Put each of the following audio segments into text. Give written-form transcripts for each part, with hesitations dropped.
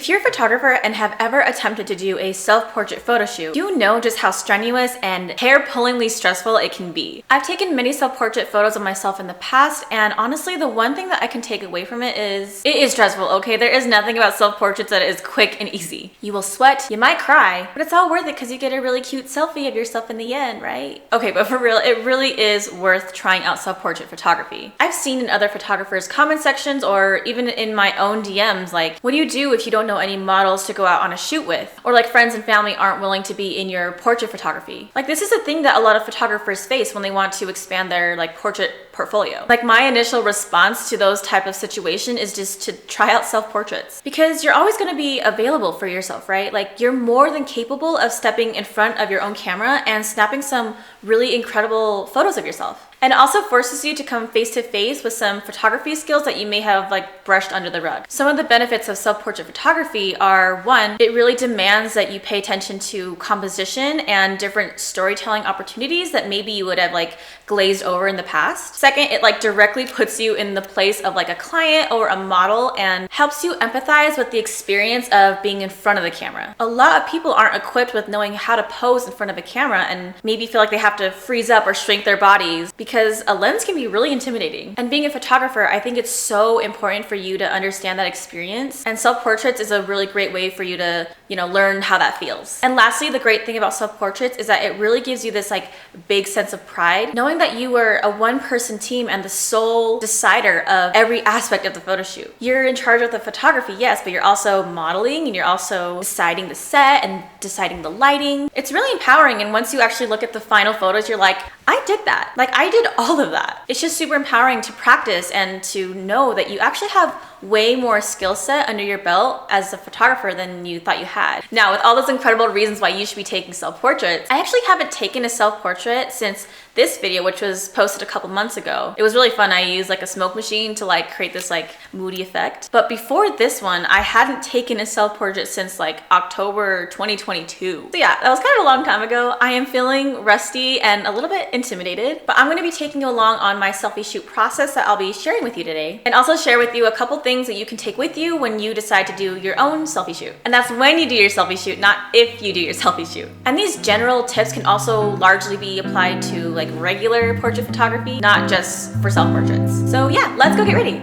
If you're a photographer and have ever attempted to do a self-portrait photo shoot, you know just how strenuous and hair-pullingly stressful it can be. I've taken many self-portrait photos of myself in the past, and honestly, the one thing that I can take away from it is stressful, okay? There is nothing about self-portraits that is quick and easy. You will sweat, you might cry, but it's all worth it because you get a really cute selfie of yourself in the end, right? Okay, but for real, it really is worth trying out self-portrait photography. I've seen in other photographers' comment sections or even in my own DMs, like, what do you do if you don't know any models to go out on a shoot with? Or like friends and family aren't willing to be in your portrait photography. Like, this is a thing that a lot of photographers face when they want to expand their like portrait portfolio. Like, my initial response to those type of situation is just to try out self-portraits, because you're always going to be available for yourself, right? Like, you're more than capable of stepping in front of your own camera and snapping some really incredible photos of yourself. And it also forces you to come face to face with some photography skills that you may have like brushed under the rug. Some of the benefits of self-portrait photography are, one, it really demands that you pay attention to composition and different storytelling opportunities that maybe you would have like glazed over in the past. Second, it like directly puts you in the place of like a client or a model and helps you empathize with the experience of being in front of the camera. A lot of people aren't equipped with knowing how to pose in front of a camera and maybe feel like they have to freeze up or shrink their bodies because a lens can be really intimidating. And being a photographer, I think it's so important for you to understand that experience. And self-portraits is a really great way for you to, learn how that feels. And lastly, the great thing about self-portraits is that it really gives you this like big sense of pride, knowing that you were a one-person team and the sole decider of every aspect of the photo shoot. You're in charge of the photography, yes, but you're also modeling and you're also deciding the set and deciding the lighting. It's really empowering, and once you actually look at the final photos, you're like, I did that. Like, I did all of that. It's just super empowering to practice and to know that you actually have way more skill set under your belt as a photographer than you thought you had. Now, with all those incredible reasons why you should be taking self-portraits, I actually haven't taken a self-portrait since this video, which was posted a couple months ago. It was really fun. I used like a smoke machine to like create this like moody effect. But before this one, I hadn't taken a self-portrait since like October 2022. So yeah, that was kind of a long time ago. I am feeling rusty and a little bit intimidated, but I'm gonna be taking you along on my selfie shoot process that I'll be sharing with you today, and also share with you a couple things that you can take with you when you decide to do your own selfie shoot. And that's when you do your selfie shoot, not if you do your selfie shoot. And these general tips can also largely be applied to like regular portrait photography, not just for self-portraits. So yeah, let's go get ready.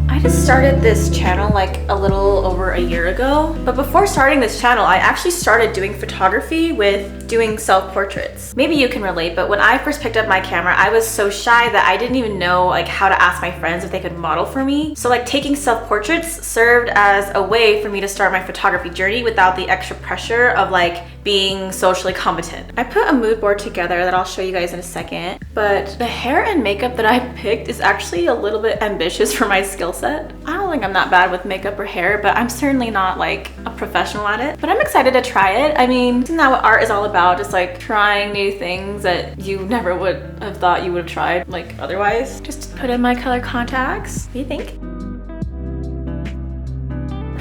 I just started this channel like a little over a year ago, but before starting this channel, I actually started doing photography with doing self-portraits. Maybe you can relate, but when I first picked up my camera, I was so shy that I didn't even know like how to ask my friends if they could model for me. So like taking self-portraits served as a way for me to start my photography journey without the extra pressure of like being socially competent. I put a mood board together that I'll show you guys in a second, but the hair and makeup that I picked is actually a little bit ambitious for my skill set. I don't think I'm that bad with makeup or hair, but I'm certainly not like a professional at it. But I'm excited to try it. I mean, isn't that what art is all about? Just like trying new things that you never would have thought you would have tried like otherwise. Just put in my color contacts. What do you think?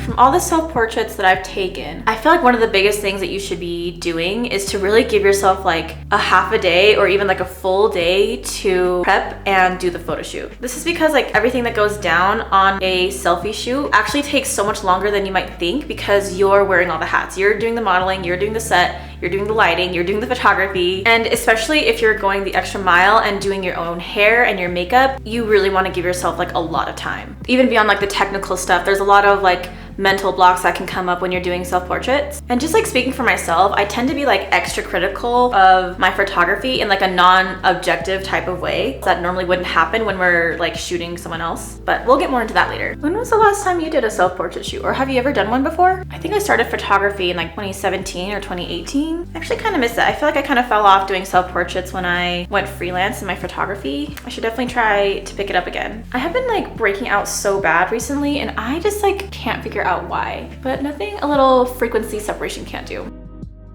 From all the self-portraits that I've taken, I feel like one of the biggest things that you should be doing is to really give yourself like a half a day or even like a full day to prep and do the photo shoot. This is because like everything that goes down on a selfie shoot actually takes so much longer than you might think, because you're wearing all the hats. You're doing the modeling, you're doing the set, you're doing the lighting, you're doing the photography, and especially if you're going the extra mile and doing your own hair and your makeup, you really want to give yourself like a lot of time. Even beyond like the technical stuff, there's a lot of like mental blocks that can come up when you're doing self-portraits. And just like speaking for myself, I tend to be like extra critical of my photography in like a non-objective type of way that normally wouldn't happen when we're like shooting someone else. But we'll get more into that later. When was the last time you did a self-portrait shoot, or have you ever done one before? I think I started photography in like 2017 or 2018. I actually kind of miss it. I feel like I kind of fell off doing self-portraits when I went freelance in my photography. I should definitely try to pick it up again. I have been like breaking out so bad recently, and I just like can't figure out why, but nothing a little frequency separation can't do.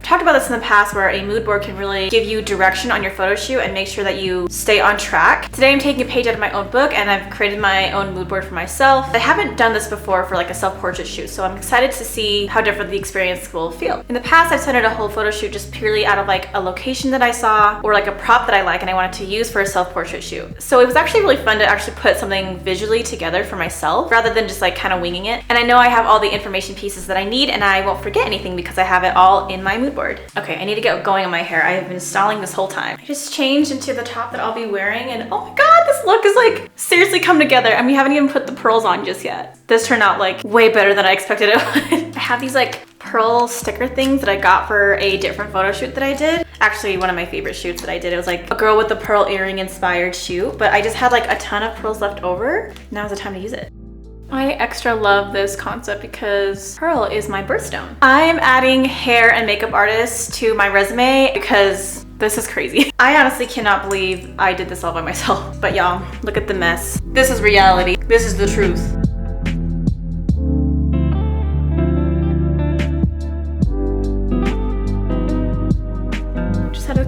I've talked about this in the past where a mood board can really give you direction on your photo shoot and make sure that you stay on track. Today I'm taking a page out of my own book and I've created my own mood board for myself. I haven't done this before for like a self-portrait shoot, so I'm excited to see how different the experience will feel. In the past, I've centered a whole photo shoot just purely out of like a location that I saw or like a prop that I like and I wanted to use for a self-portrait shoot. So it was actually really fun to actually put something visually together for myself rather than just like kind of winging it. And I know I have all the information pieces that I need and I won't forget anything because I have it all in my mood board. Okay, I need to get going on my hair. I have been stalling this whole time. I just changed into the top that I'll be wearing and oh my god, this look is like seriously come together and we haven't even put the pearls on just yet. This turned out like way better than I expected it would. I have these like pearl sticker things that I got for a different photo shoot that I did. Actually, one of my favorite shoots that I did. It was like a girl with a pearl earring inspired shoot, but I just had like a ton of pearls left over. Now's the time to use it. I extra love this concept because pearl is my birthstone. I am adding hair and makeup artists to my resume because this is crazy. I honestly cannot believe I did this all by myself. But y'all, look at the mess. This is reality. This is the truth.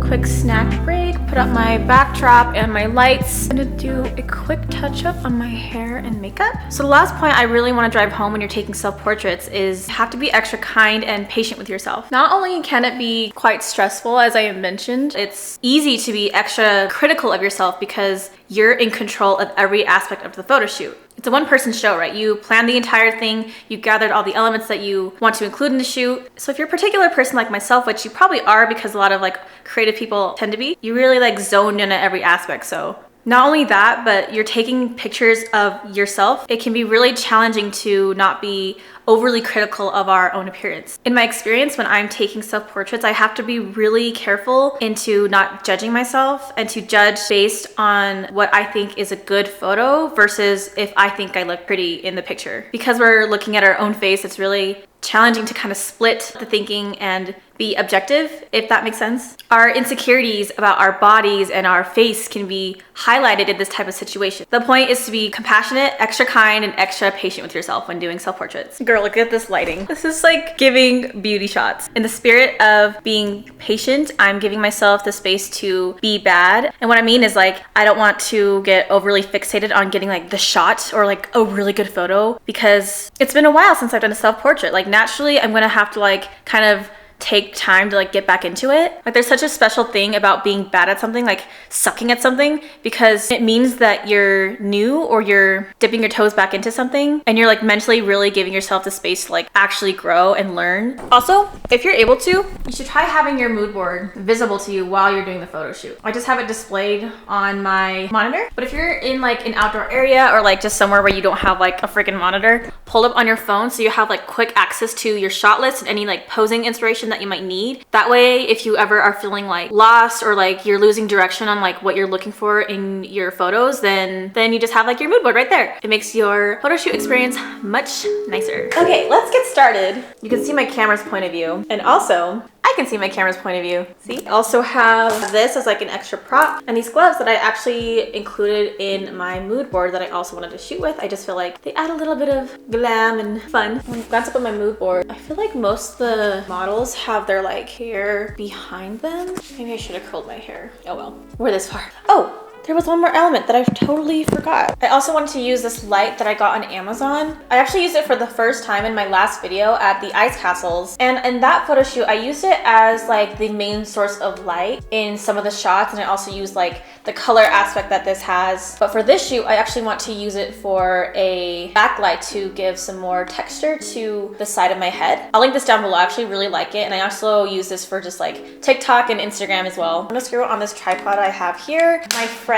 Quick snack break, put up my backdrop and my lights. I'm gonna do a quick touch up on my hair and makeup. So the last point I really want to drive home when you're taking self-portraits is have to be extra kind and patient with yourself. Not only can it be quite stressful, as I mentioned, it's easy to be extra critical of yourself because you're in control of every aspect of the photo shoot. It's a one-person show, right? You planned the entire thing, you gathered all the elements that you want to include in the shoot. So if you're a particular person like myself, which you probably are because a lot of like creative people tend to be, you really like zoned in at every aspect. So not only that, but you're taking pictures of yourself. It can be really challenging to not be overly critical of our own appearance. In my experience, when I'm taking self-portraits, I have to be really careful into not judging myself and to judge based on what I think is a good photo versus if I think I look pretty in the picture. Because we're looking at our own face, it's really challenging to kind of split the thinking and be objective, if that makes sense. Our insecurities about our bodies and our face can be highlighted in this type of situation. The point is to be compassionate, extra kind, and extra patient with yourself when doing self-portraits. Girl, look at this lighting. This is like giving beauty shots. In the spirit of being patient, I'm giving myself the space to be bad. And what I mean is like, I don't want to get overly fixated on getting like the shot or like a really good photo because it's been a while since I've done a self-portrait. Like naturally, I'm gonna have to like kind of take time to like get back into it. Like there's such a special thing about being bad at something, like sucking at something, because it means that you're new or you're dipping your toes back into something and you're like mentally really giving yourself the space to like actually grow and learn. Also, if you're able to, you should try having your mood board visible to you while you're doing the photo shoot. I just have it displayed on my monitor, but if you're in like an outdoor area or like just somewhere where you don't have like a freaking monitor, pull up on your phone so you have like quick access to your shot list and any like posing inspiration that you might need. That way, if you ever are feeling like lost or like you're losing direction on like what you're looking for in your photos, then you just have like your mood board right there. It makes your photo shoot experience much nicer. Okay, let's get started. You can see my camera's point of view, and also I can see my camera's point of view. See? I also have this as like an extra prop and these gloves that I actually included in my mood board that I also wanted to shoot with. I just feel like they add a little bit of glam and fun. When I glance up at my mood board, I feel like most of the models have their like hair behind them. Maybe I should have curled my hair. Oh well, we're this far. Oh! There was one more element that I totally forgot. I also wanted to use this light that I got on Amazon. I actually used it for the first time in my last video at the ice castles. And in that photo shoot, I used it as like the main source of light in some of the shots. And I also used like the color aspect that this has. But for this shoot, I actually want to use it for a backlight to give some more texture to the side of my head. I'll link this down below. I actually really like it. And I also use this for just like TikTok and Instagram as well. I'm gonna screw it on this tripod I have here. My friend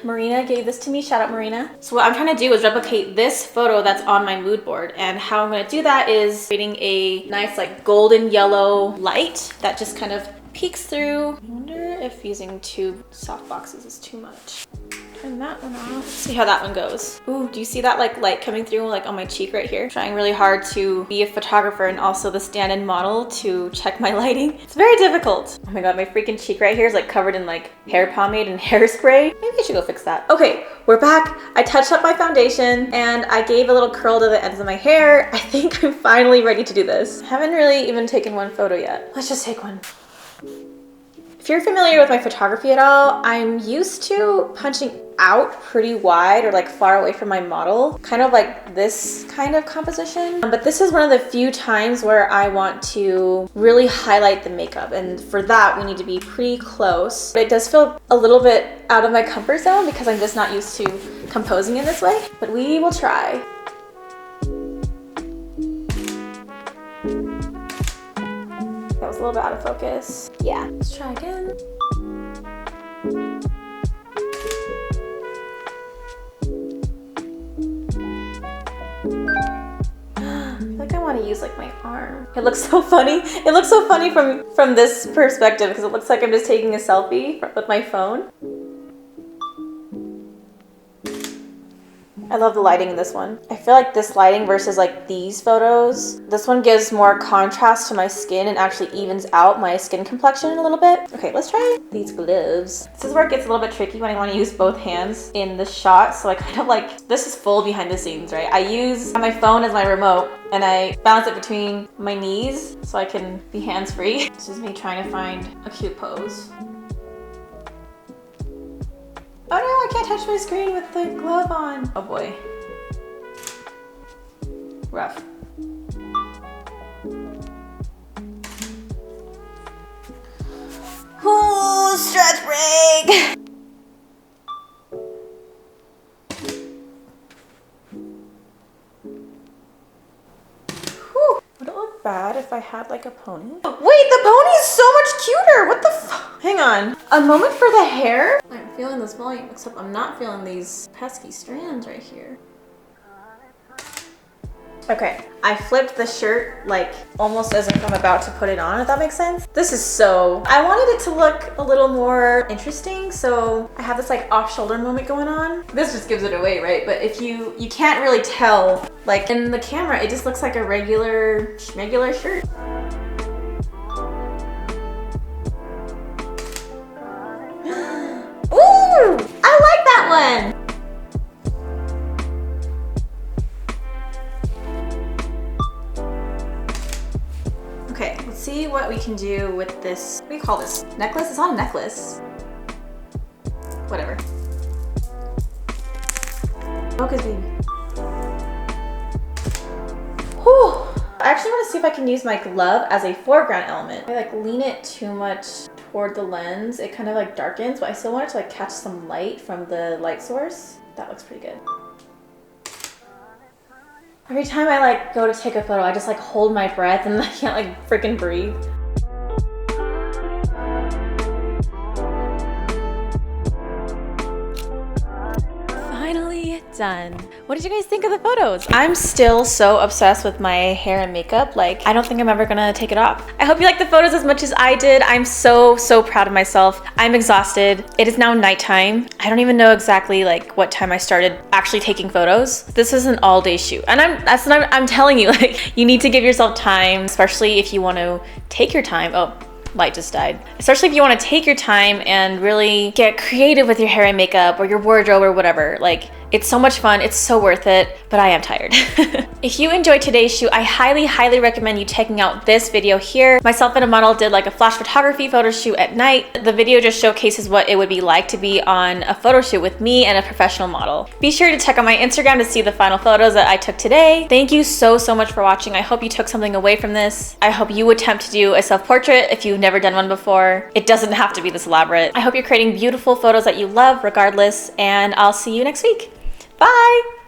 Marina gave this to me. Shout out Marina. So what I'm trying to do is replicate this photo that's on my mood board. And how I'm gonna do that is creating a nice like golden yellow light that just kind of peeks through. I wonder if using two soft boxes is too much. Turn that one off. See how that one goes. Ooh, do you see that like light coming through like on my cheek right here? Trying really hard to be a photographer and also the stand-in model to check my lighting. It's very difficult. Oh my god, my freaking cheek right here is like covered in like hair pomade and hairspray. Maybe I should go fix that. Okay, we're back. I touched up my foundation and I gave a little curl to the ends of my hair. I think I'm finally ready to do this. Haven't really even taken one photo yet. Let's just take one. If you're familiar with my photography at all, I'm used to punching out pretty wide or like far away from my model, kind of like this kind of composition. But this is one of the few times where I want to really highlight the makeup, and for that we need to be pretty close. But it does feel a little bit out of my comfort zone because I'm just not used to composing in this way, but we will try. That was a little bit out of focus. Yeah, let's try again. I feel like I want to use like my arm. It looks so funny. It looks so funny from this perspective because it looks like I'm just taking a selfie with my phone. I love the lighting in this one. I feel like this lighting versus like these photos, this one gives more contrast to my skin and actually evens out my skin complexion a little bit. Okay, let's try these gloves. This is where it gets a little bit tricky when I want to use both hands in the shot. So I kind of like, this is full behind the scenes, right? I use my phone as my remote and I balance it between my knees so I can be hands-free. This is me trying to find a cute pose. Oh no, I can't touch my screen with the glove on. Oh boy. Rough. Ooh, stretch break! Whew. Would it look bad if I had like a pony? Wait, the pony is so much cuter! What the fuck? Hang on. A moment for the hair? I'm feeling this volume, except I'm not feeling these pesky strands right here. Okay, I flipped the shirt like almost as if I'm about to put it on, if that makes sense. This is so, I wanted it to look a little more interesting, so I have this like off-shoulder moment going on. This just gives it away, right? But if you can't really tell, like in the camera, it just looks like a regular shirt. Ooh, I like that one. Okay, let's see what we can do with this. What do you call this? Necklace? It's not a necklace. Whatever. Focus, baby. Whew. I actually want to see if I can use my glove as a foreground element. If I like lean it too much toward the lens, it kind of like darkens, but I still want it to like catch some light from the light source. That looks pretty good. Every time I like go to take a photo, I just like hold my breath and I can't like freaking breathe. Finally done. What did you guys think of the photos? I'm still so obsessed with my hair and makeup. Like, I don't think I'm ever gonna take it off. I hope you liked the photos as much as I did. I'm so proud of myself. I'm exhausted. It is now nighttime. I don't even know exactly like what time I started actually taking photos. This is an all-day shoot. And I'm telling you, like, you need to give yourself time, especially if you want to take your time. Oh, light just died. Especially if you want to take your time and really get creative with your hair and makeup or your wardrobe or whatever. Like, it's so much fun, it's so worth it, but I am tired. If you enjoyed today's shoot, I highly recommend you checking out this video here. Myself and a model did like a flash photography photo shoot at night. The video just showcases what it would be like to be on a photo shoot with me and a professional model. Be sure to check out my Instagram to see the final photos that I took today. Thank you so much for watching. I hope you took something away from this. I hope you attempt to do a self-portrait if you've never done one before. It doesn't have to be this elaborate. I hope you're creating beautiful photos that you love regardless, and I'll see you next week. Bye!